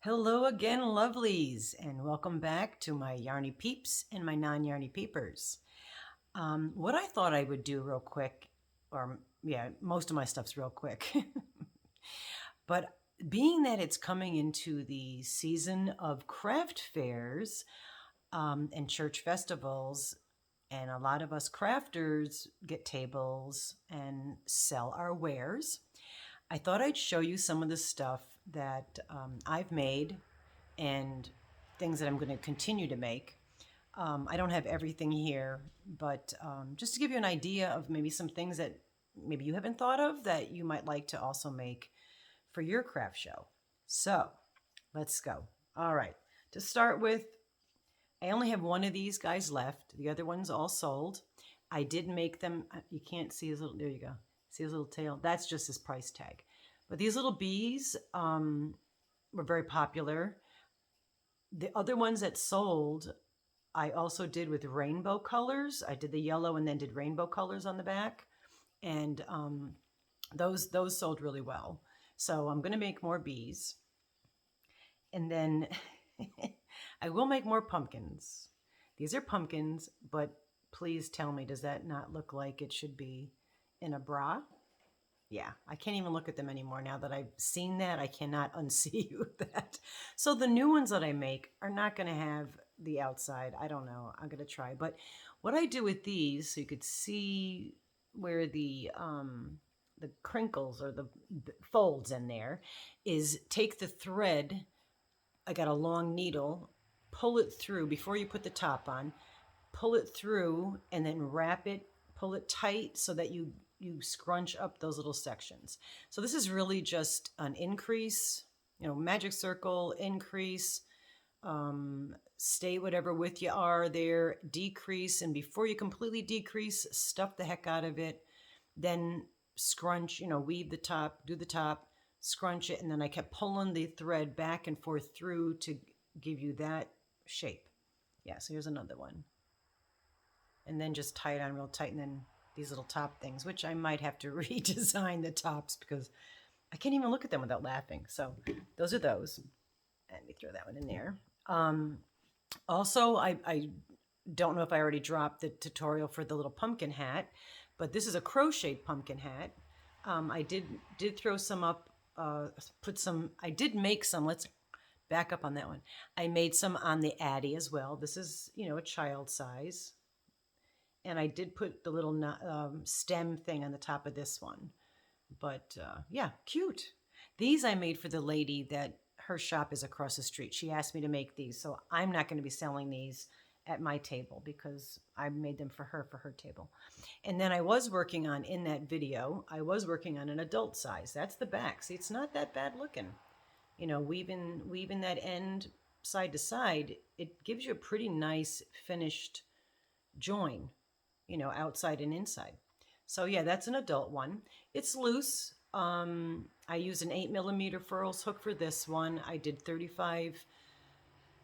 Hello again, lovelies, and welcome back to my yarny peeps and my non-yarny peepers. What I thought I would do real quick, or yeah, most of my stuff's real quick, but being that it's coming into the season of craft fairs and church festivals, and a lot of us crafters get tables and sell our wares, I thought I'd show you some of the stuff that I've made and things that I'm going to continue to make. I don't have everything here, but just to give you an idea of maybe some things that maybe you haven't thought of that you might like to also make for your craft show. So let's go. All right. To start with, I only have one of these guys left. The other one's all sold. I did make them. You can't see his little, there you go. See his little tail? That's just his price tag. But these little bees were very popular. The other ones that sold, I also did with rainbow colors. I did the yellow and then did rainbow colors on the back. And those sold really well. So I'm going to make more bees. And then I will make more pumpkins. These are pumpkins, but please tell me, does that not look like it should be in a bra? Yeah, I can't even look at them anymore now that I've seen that. I cannot unsee that. So the new ones that I make are not going to have the outside. I don't know. I'm going to try. But what I do with these, so you could see where the crinkles or the folds in there, is take the thread. I got a long needle, pull it through before you put the top on, pull it through, and then wrap it, pull it tight so that you scrunch up those little sections. So this is really just an increase, magic circle, increase, stay whatever width you are there, decrease, and before you completely decrease, stuff the heck out of it, then scrunch, weave the top, do the top, scrunch it, and then I kept pulling the thread back and forth through to give you that shape. Yeah, so here's another one. And then just tie it on real tight, and then these little top things, which I might have to redesign the tops because I can't even look at them without laughing. So those are those. Let me throw that one in there. Also, I don't know if I already dropped the tutorial for the little pumpkin hat, but this is a crocheted pumpkin hat. I did throw some up, I did make some, let's back up on that one. I made some on the Addy as well. This is, a child size. And I did put the little stem thing on the top of this one. But yeah, cute. These I made for the lady that her shop is across the street. She asked me to make these. So I'm not going to be selling these at my table because I made them for her table. And then I was working on, in that video, I was working on an adult size. That's the back. See, it's not that bad looking. Weaving that end side to side, it gives you a pretty nice finished join. Outside and inside. So yeah, that's an adult one. It's loose. I used an 8mm furls hook for this one. I did 35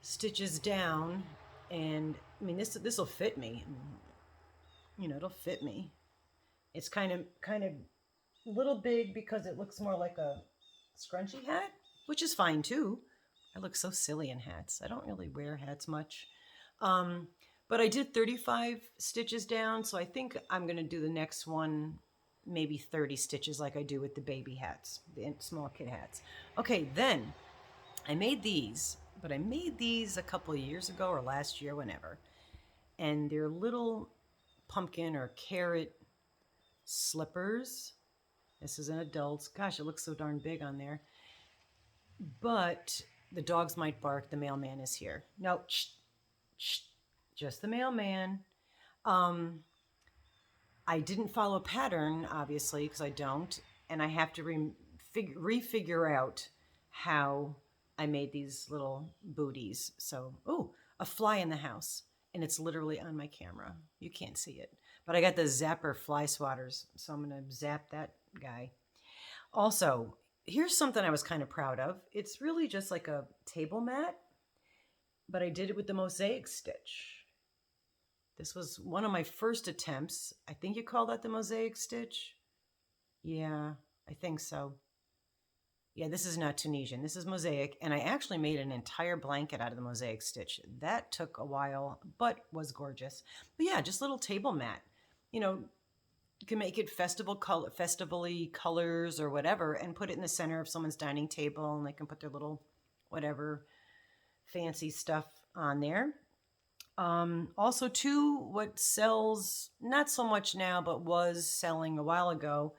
stitches down, and I mean this will fit me. It'll fit me. It's kind of a little big because it looks more like a scrunchy hat, which is fine too. I look so silly in hats. I don't really wear hats much. But I did 35 stitches down, so I think I'm going to do the next one, maybe 30 stitches like I do with the baby hats, the small kid hats. Okay, then I made these, but I made these a couple of years ago or last year, whenever. And they're little pumpkin or carrot slippers. This is an adult's. Gosh, it looks so darn big on there. But the dogs might bark. The mailman is here. No, shh, shh. Just the mailman. I didn't follow a pattern, obviously, because I don't. And I have to refigure out how I made these little booties. So, a fly in the house. And it's literally on my camera. You can't see it. But I got the zapper fly swatters. So I'm going to zap that guy. Also, here's something I was kind of proud of. It's really just like a table mat. But I did it with the mosaic stitch. This was one of my first attempts. I think you call that the mosaic stitch. Yeah, I think so. Yeah, this is not Tunisian. This is mosaic, and I actually made an entire blanket out of the mosaic stitch. That took a while, but was gorgeous. But yeah, just little table mat. You know, you can make it festivally colors or whatever, and put it in the center of someone's dining table, and they can put their little whatever fancy stuff on there. Also, too, what sells not so much now, but was selling a while ago,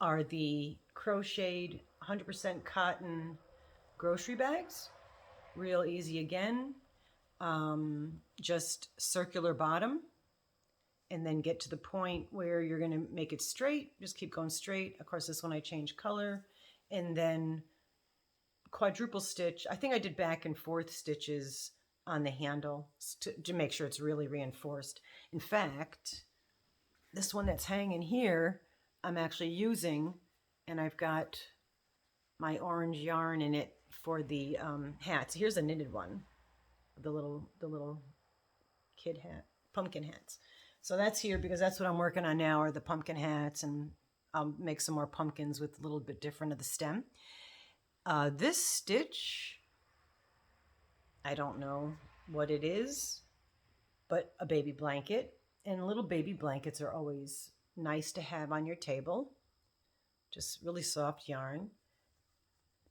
are the crocheted 100% cotton grocery bags. Real easy again. Just circular bottom, and then get to the point where you're going to make it straight. Just keep going straight. Of course, this one I changed color, and then quadruple stitch. I think I did back and forth stitches on the handle to make sure it's really reinforced. In fact, this one that's hanging here, I'm actually using, and I've got my orange yarn in it for the hats. Here's a knitted one, the little kid hat, pumpkin hats. So that's here because that's what I'm working on now, are the pumpkin hats, and I'll make some more pumpkins with a little bit different of the stem. This stitch, I don't know what it is, but a baby blanket. And little baby blankets are always nice to have on your table. Just really soft yarn.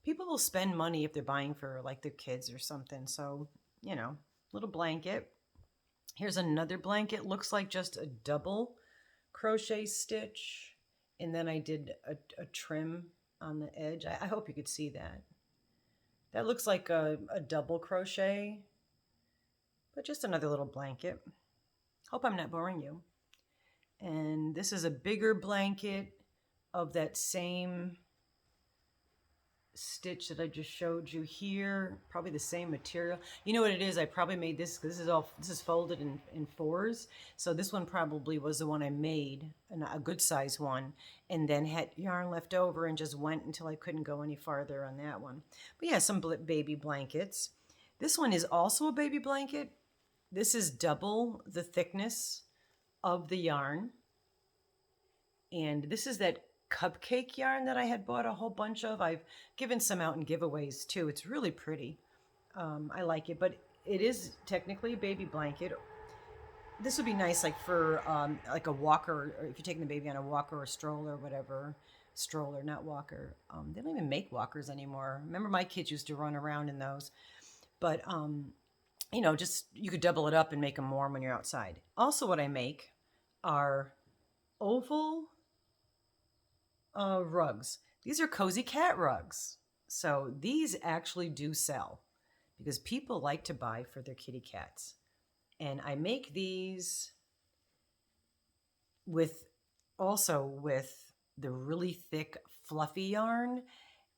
People will spend money if they're buying for like their kids or something. So, you know, little blanket. Here's another blanket. Looks like just a double crochet stitch. And then I did a trim on the edge. I hope you could see that. That looks like a double crochet, but just another little blanket. Hope I'm not boring you. And this is a bigger blanket of that same stitch that I just showed you here. Probably the same material. You know what it is? I probably made this, because this is folded in fours. So this one probably was the one I made, a good size one, and then had yarn left over and just went until I couldn't go any farther on that one. But yeah, some baby blankets. This one is also a baby blanket. This is double the thickness of the yarn. And this is that cupcake yarn that I had bought a whole bunch of. I've given some out in giveaways too. It's really pretty. I like it, but it is technically a baby blanket. This would be nice like for like a walker, or if you're taking the baby on a walker or stroller or whatever. Stroller, not walker. They don't even make walkers anymore. Remember my kids used to run around in those. But you know, just you could double it up and make them warm when you're outside. Also, what I make are oval rugs. These are cozy cat rugs. So these actually do sell because people like to buy for their kitty cats. And I make these with the really thick fluffy yarn.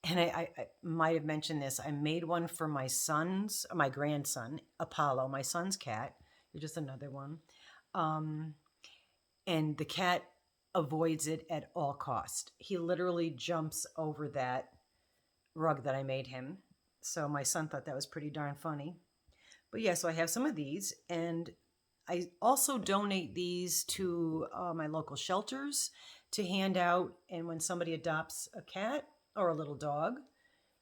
And I might have mentioned this. I made one for my grandson, Apollo, my son's cat. You're just another one. And the cat avoids it at all cost. He literally jumps over that rug that I made him. So my son thought that was pretty darn funny. But yeah, so I have some of these, and I also donate these to my local shelters to hand out. And when somebody adopts a cat or a little dog,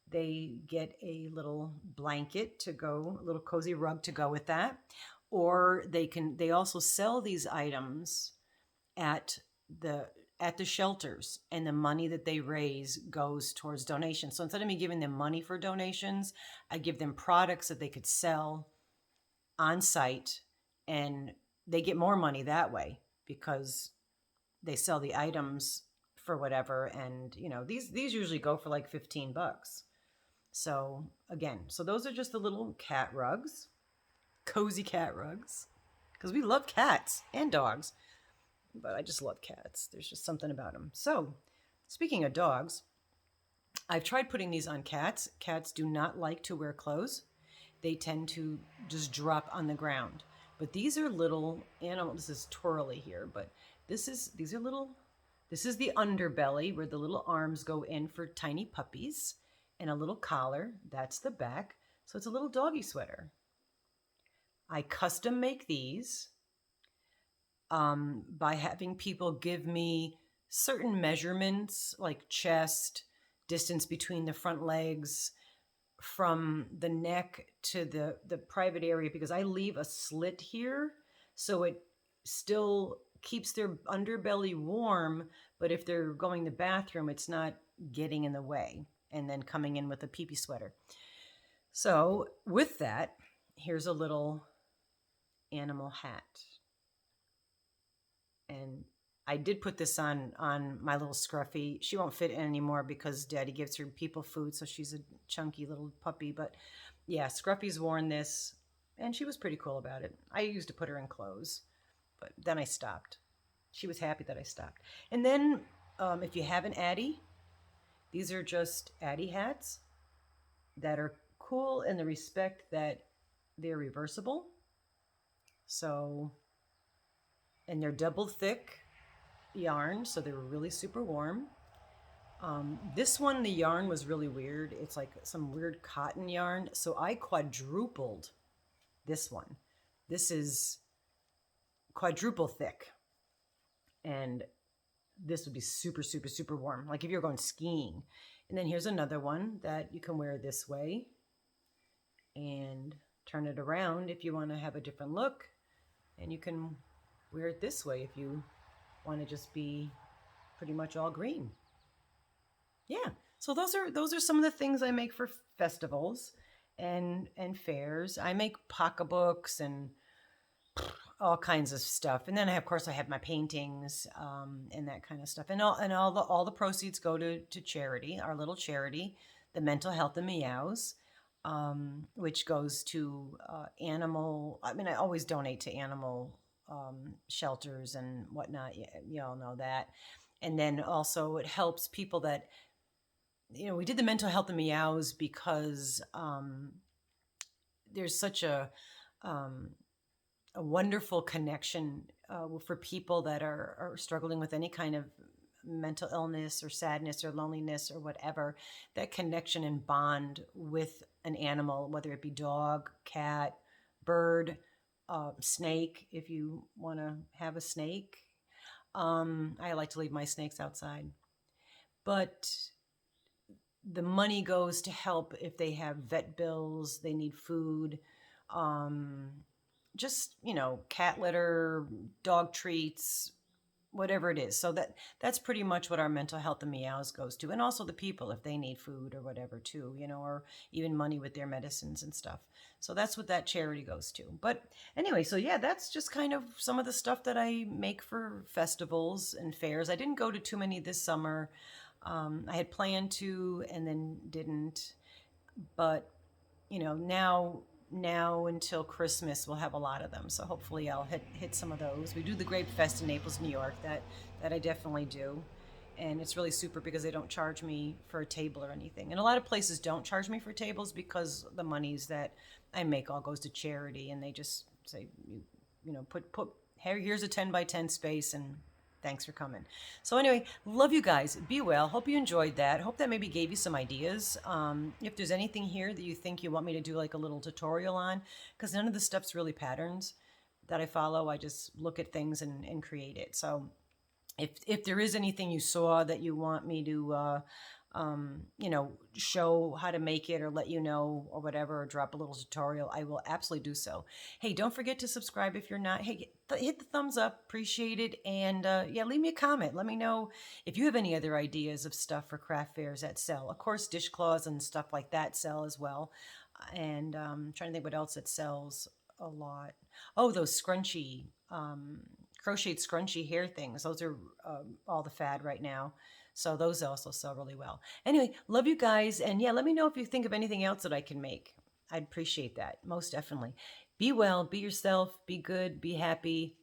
they get a little blanket to go, a little cozy rug to go with that. Or they also sell these items at the shelters, and the money that they raise goes towards donations. So instead of me giving them money for donations, I give them products that they could sell on site, and they get more money that way because they sell the items for whatever. And you know, these usually go for like $15. So again, so those are just the little cat rugs, cozy cat rugs, because we love cats and dogs. But I just love cats. There's just something about them. So, speaking of dogs, I've tried putting these on cats. Cats do not like to wear clothes. They tend to just drop on the ground. But these are little animals. This is twirly here, but this is the underbelly where the little arms go in for tiny puppies, and a little collar. That's the back. So it's a little doggy sweater. I custom make these by having people give me certain measurements like chest, distance between the front legs from the neck to the private area, because I leave a slit here so it still keeps their underbelly warm, but if they're going to the bathroom, it's not getting in the way and then coming in with a pee-pee sweater. So with that, here's a little animal hat. And I did put this on my little Scruffy. She won't fit in anymore because Daddy gives her people food, so she's a chunky little puppy. But yeah, Scruffy's worn this, and she was pretty cool about it. I used to put her in clothes, but then I stopped. She was happy that I stopped. And then if you have an Addie, these are just Addie hats that are cool in the respect that they're reversible. So, and they're double thick yarn, so they were really super warm. This one, the yarn was really weird. It's like some weird cotton yarn, so I quadrupled this one. This is quadruple thick, and this would be super, super, super warm, like if you're going skiing. And then here's another one that you can wear this way and turn it around if you want to have a different look, and you can wear it this way if you want to just be pretty much all green. Yeah, so those are some of the things I make for festivals and fairs. I make pocketbooks and all kinds of stuff, and then of course I have my paintings and that kind of stuff, and all the proceeds go to charity, our little charity, the Mental Health and Meows, which goes to animal. I mean, I always donate to animal shelters and whatnot. You all know that. And then also it helps people that, we did the Mental Health and Meows because there's such a wonderful connection for people that are struggling with any kind of mental illness or sadness or loneliness or whatever. That connection and bond with an animal, whether it be dog, cat, bird, snake, if you want to have a snake. I like to leave my snakes outside. But the money goes to help if they have vet bills, they need food, just, cat litter, dog treats, whatever it is. So that's pretty much what our Mental Health and Meows goes to. And also the people, if they need food or whatever too, or even money with their medicines and stuff. So that's what that charity goes to. But anyway, so yeah, that's just kind of some of the stuff that I make for festivals and fairs. I didn't go to too many this summer. I had planned to and then didn't. But, now until Christmas, we'll have a lot of them. So hopefully I'll hit some of those. We do the Grape Fest in Naples, New York. That I definitely do. And it's really super because they don't charge me for a table or anything. And a lot of places don't charge me for tables because the monies that I make all goes to charity. And they just say, put here's a 10 by 10 space and thanks for coming. So anyway, love you guys. Be well. Hope you enjoyed that. Hope that maybe gave you some ideas. If there's anything here that you think you want me to do like a little tutorial on, because none of the stuff's really patterns that I follow. I just look at things and create it. So if there is anything you saw that you want me to show how to make it or let you know or whatever, or drop a little tutorial, I will absolutely do so. Hey, don't forget to subscribe if you're not. Hey, hit the thumbs up, appreciate it. And leave me a comment. Let me know if you have any other ideas of stuff for craft fairs that sell. Of course, dishcloths and stuff like that sell as well. And trying to think what else it sells a lot. Oh, those scrunchy, crocheted scrunchy hair things. Those are all the fad right now. So those also sell really well. Anyway, love you guys. And yeah, let me know if you think of anything else that I can make. I'd appreciate that. Most definitely. Be well, be yourself, be good, be happy.